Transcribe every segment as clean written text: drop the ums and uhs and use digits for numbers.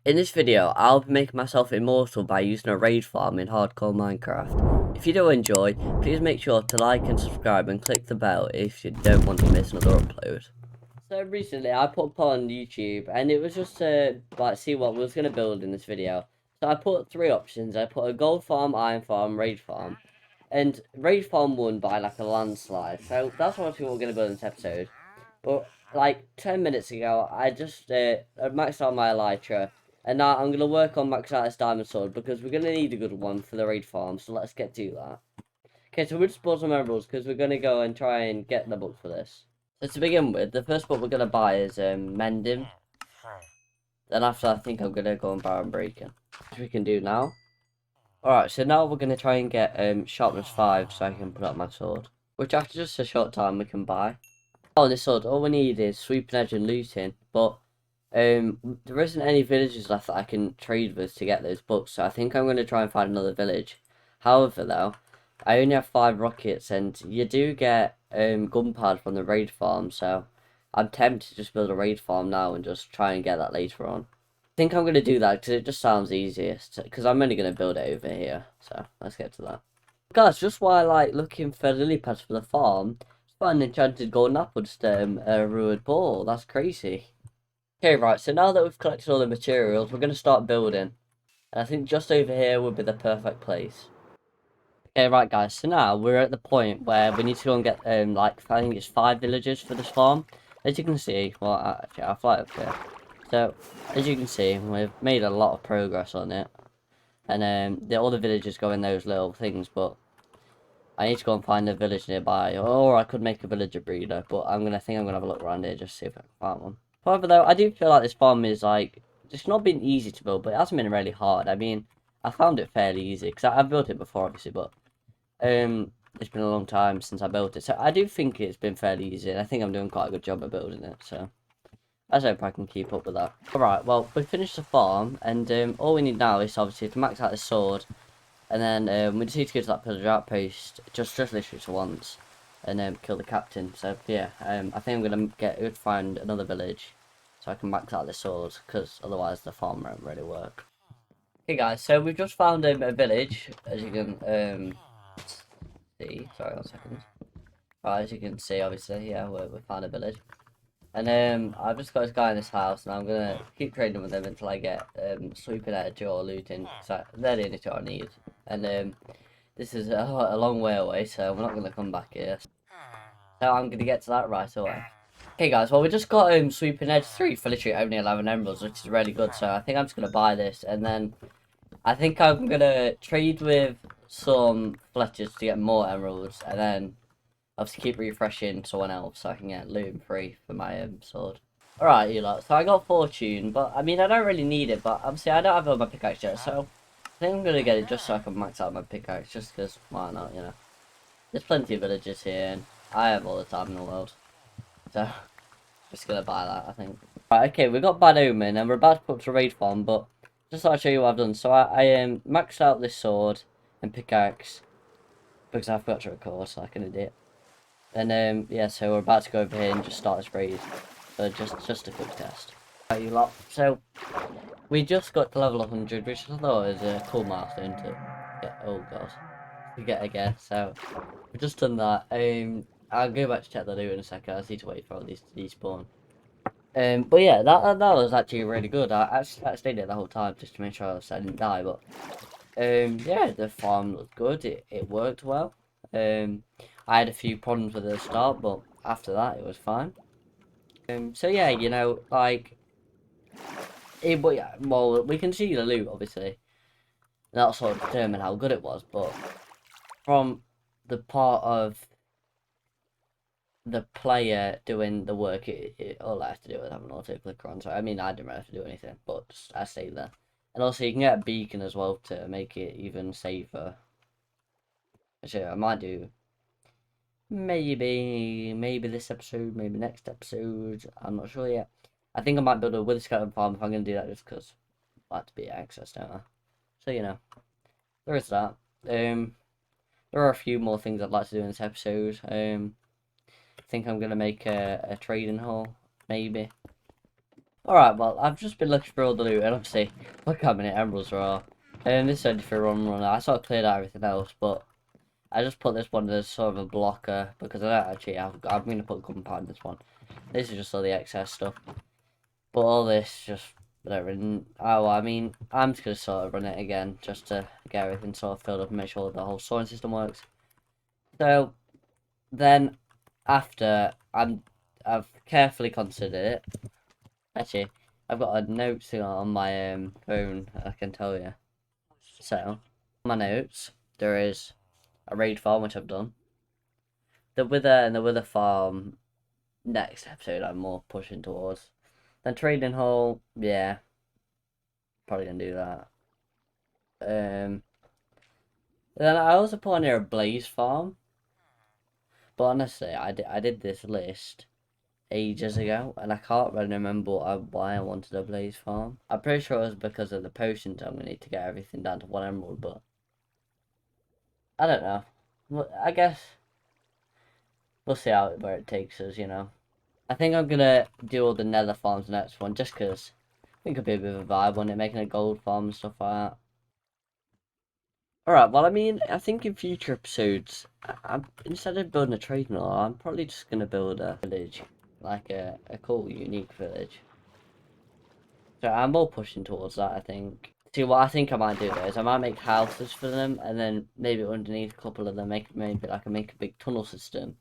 In this video, I'll be making myself immortal by using a raid farm in hardcore Minecraft. If you do enjoy, please make sure to like and subscribe and click the bell if you don't want to miss another upload. So recently I put up on YouTube and it was just to see what we was going to build in this video. So I put three options. I put a gold farm, iron farm, raid farm. And raid farm won by like a landslide. So that's what we're going to build in this episode. But like 10 minutes ago I just maxed out my elytra. And now I'm going to work on maxing out this diamond sword because we're going to need a good one for the raid farm. So let's get to that. Okay, so we'll just bought some emeralds because we're going to go and try and get the book for this. So to begin with, the first book we're going to buy is Mending. Then after I think I'm going to go on Baron Breaking, which we can do now. Alright, so now we're going to try and get Sharpness 5 so I can put up my sword. Which after just a short time we can buy. Oh, this sword, all we need is Sweeping Edge and Looting. But there isn't any villages left that I can trade with to get those books. So I think I'm going to try and find another village. However though, I only have 5 rockets and you do get gunpowder from the raid farm, so I'm tempted to just build a raid farm now and just try and get that later on. I think I'm going to do that because it just sounds easiest, because I'm only going to build it over here, so let's get to that. Guys, just while looking for lily pads for the farm, just found an enchanted golden apple, just a ruined ball. That's crazy. Okay, right, so now that we've collected all the materials, we're going to start building. And I think just over here would be the perfect place. Okay, right guys, so now we're at the point where we need to go and get, I think it's 5 villagers for this farm. As you can see, well, actually, I'll fly up here. So, as you can see, we've made a lot of progress on it. And, all the villagers go in those little things, but I need to go and find a village nearby. Or I could make a villager breeder, but I'm going to have a look around here just to see if I can find one. However, though, I do feel like this farm is, it's not been easy to build, but it hasn't been really hard. I mean, I found it fairly easy, because I've built it before, obviously, but it's been a long time since I built it, so I do think it's been fairly easy, and I think I'm doing quite a good job of building it, so I hope I can keep up with that. Alright, well, we finished the farm, and all we need now is obviously to max out the sword, and then we just need to go to that pillager outpost, just literally to once, and kill the captain. So yeah, I think I'm gonna find another village, so I can max out the sword, because otherwise the farm won't really work. Okay guys, so we've just found a village, as you can see. Sorry, 1 second. Right, as you can see, obviously, yeah, we found a village. And I've just got this guy in this house, and I'm gonna keep trading with him until I get Sweeping Edge or Looting, so they're the only two I need. And this is a long way away, so we're not gonna come back here. So I'm gonna get to that right away. Okay guys, well we just got Sweeping Edge 3 for literally only 11 emeralds, which is really good, so I think I'm just gonna buy this, and then I think I'm gonna trade with some Fletchers to get more emeralds, and then obviously keep refreshing someone else so I can get loot free for my sword. Alright, you lot, so I got Fortune, but I mean I don't really need it, but obviously I don't have it on my pickaxe yet, so I think I'm gonna get it just so I can max out my pickaxe, just because, why not, you know. There's plenty of villagers here, and I have all the time in the world, so just gonna buy that, I think. Right, okay, we got Bad Omen, and we're about to put up to raid farm, but just so I'll show you what I've done. So I maxed out this sword and pickaxe because I forgot to record, so like an idiot. And yeah, so we're about to go over here and just start this raid. So just a quick test. Right, you lot. So we just got to level 100, which I thought was a cool milestone to get. Oh god, to get again. So we've just done that. I'll go back to check the loot in a second. I just need to wait for all these to despawn. But yeah, that was actually really good. I stayed there the whole time just to make sure I didn't die. But yeah, the farm looked good. It worked well. I had a few problems with it at the start, but after that it was fine. So yeah, you know, but yeah, well, we can see the loot obviously. That'll sort of determine how good it was. But from the part of the player doing the work, all I have to do is have an auto clicker on. So I mean, I didn't really have to do anything, but just, I stayed there. And also, you can get a beacon as well to make it even safer. Which I might do. Maybe this episode, maybe next episode. I'm not sure yet. I think I might build a wither skeleton farm if I'm going to do that, just because I like to be access, don't I? So you know, there is that. There are a few more things I'd like to do in this episode. I think I'm gonna make a trading hall, maybe. Alright, well, I've just been looking for all the loot, and obviously, look how many emeralds there are. And this is only for run. I sort of cleared out everything else, but I just put this one as sort of a blocker, because I don't actually have, I'm going to put gunpowder in this one. This is just all the excess stuff. But all this, just, whatever. Oh, I mean, I'm just going to sort of run it again, just to get everything sort of filled up and make sure the whole scoring system works. So, then, after I've carefully considered it. Actually, I've got a note thing on my phone, I can tell you. So, on my notes, there is a raid farm, which I've done. The wither and the wither farm, next episode, I'm more pushing towards. Then trading hall, yeah, probably gonna do that. Then I also put on here a blaze farm. But honestly, I did this list ages ago, and I can't really remember why I wanted a blaze farm. I'm pretty sure it was because of the potions. I'm gonna need to get everything down to 1 emerald, but I don't know. Well, I guess we'll see where it takes us. I think I'm gonna do all the nether farms next one, just because I think it'll be a bit of a vibe on it, making a gold farm and stuff like that. Alright, well, I mean, I think in future episodes, instead of building a trading hall, I'm probably just gonna build a village, like a cool, unique village. So I'm more pushing towards that, I think. See, what I think I might do though is I might make houses for them, and then maybe underneath a couple of them, maybe like make a big tunnel system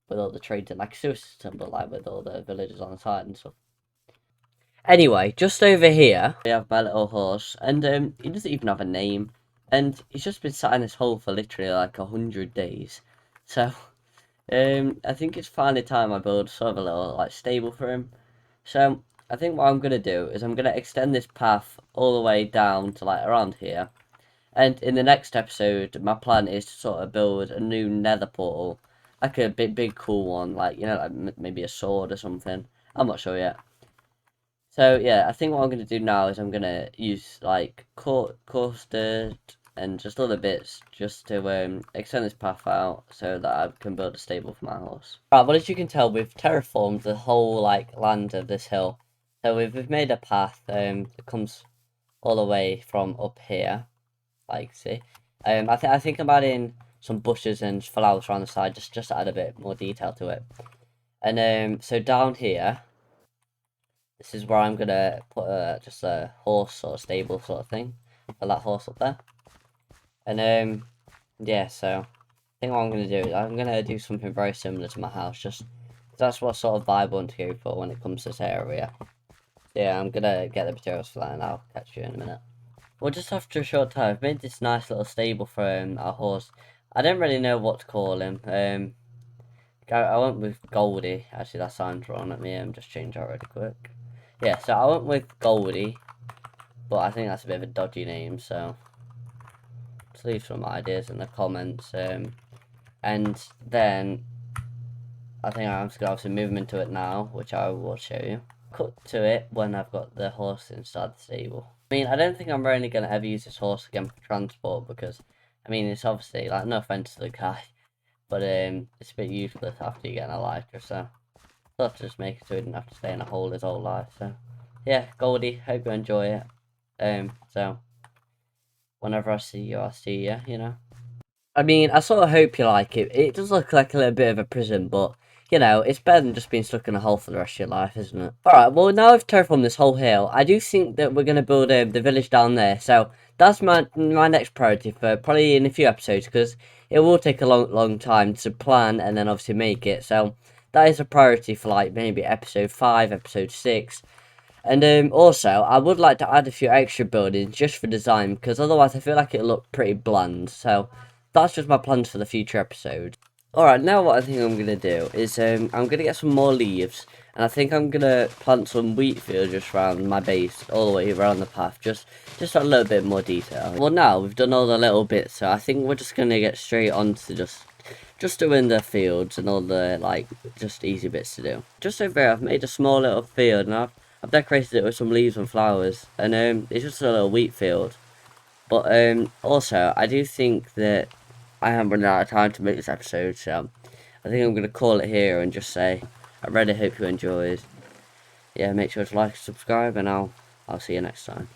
with all the trades in, like a sewer system, but like with all the villages on the side and stuff. Anyway, just over here, we have my little horse, and he doesn't even have a name, and he's just been sat in this hole for literally like 100 days. So, I think it's finally time I build sort of a little like stable for him. So, I think what I'm gonna do is I'm gonna extend this path all the way down to like around here. And in the next episode, my plan is to sort of build a new nether portal, like a big cool one, like like maybe a sword or something. I'm not sure yet. So yeah, I think what I'm gonna do now is I'm gonna use like coarse dirt and just other bits just to extend this path out so that I can build a stable for my horse. Right, well, as you can tell, we've terraformed the whole like land of this hill. So we've made a path that comes all the way from up here, like see. I think I'm adding some bushes and flowers around the side just to add a bit more detail to it. And so down here, this is where I'm gonna put just a horse sort of stable sort of thing for that horse up there. And yeah, so I think what I'm gonna do is I'm gonna do something very similar to my house, just that's what sort of vibe I want to go for when it comes to this area. Yeah, I'm gonna get the materials for that, and I'll catch you in a minute. Well, just after a short time, I've made this nice little stable for our horse. I don't really know what to call him. I went with Goldie. Actually, that sounds wrong. Let me just change that really quick. Yeah, so I went with Goldie, but I think that's a bit of a dodgy name, so just leave some ideas in the comments. And then I think I'm just going to obviously move him into it now, which I will show you. Cut to it when I've got the horse inside the stable. I mean, I don't think I'm really going to ever use this horse again for transport because, I mean, it's obviously, like, no offense to the guy, but it's a bit useless after you get an elytra, so I'll have to just make it so he didn't have to stay in a hole his whole life, so yeah, Goldie, hope you enjoy it. So whenever I see you, I'll see you. I mean, I sort of hope you like it. It does look like a little bit of a prison, but, it's better than just being stuck in a hole for the rest of your life, isn't it? Alright, well, now I've terraformed this whole hill, I do think that we're going to build the village down there, so that's my next priority for probably in a few episodes, because it will take a long time to plan and then obviously make it, so that is a priority for, like, maybe episode 5, episode 6. And also, I would like to add a few extra buildings just for design, because otherwise I feel like it'll look pretty bland. So, that's just my plans for the future episodes. Alright, now what I think I'm going to do is I'm going to get some more leaves, and I think I'm going to plant some wheat fields just around my base, all the way around the path, just a little bit more detail. Well, now we've done all the little bits, so I think we're just going to get straight on to just doing the fields and all the, like, just easy bits to do. Just over here, I've made a small little field, and I've decorated it with some leaves and flowers, and it's just a little wheat field. But also, I do think that I haven't run out of time to make this episode, so I think I'm going to call it here and just say, I really hope you enjoyed. yeah, make sure to like and subscribe, and I'll see you next time.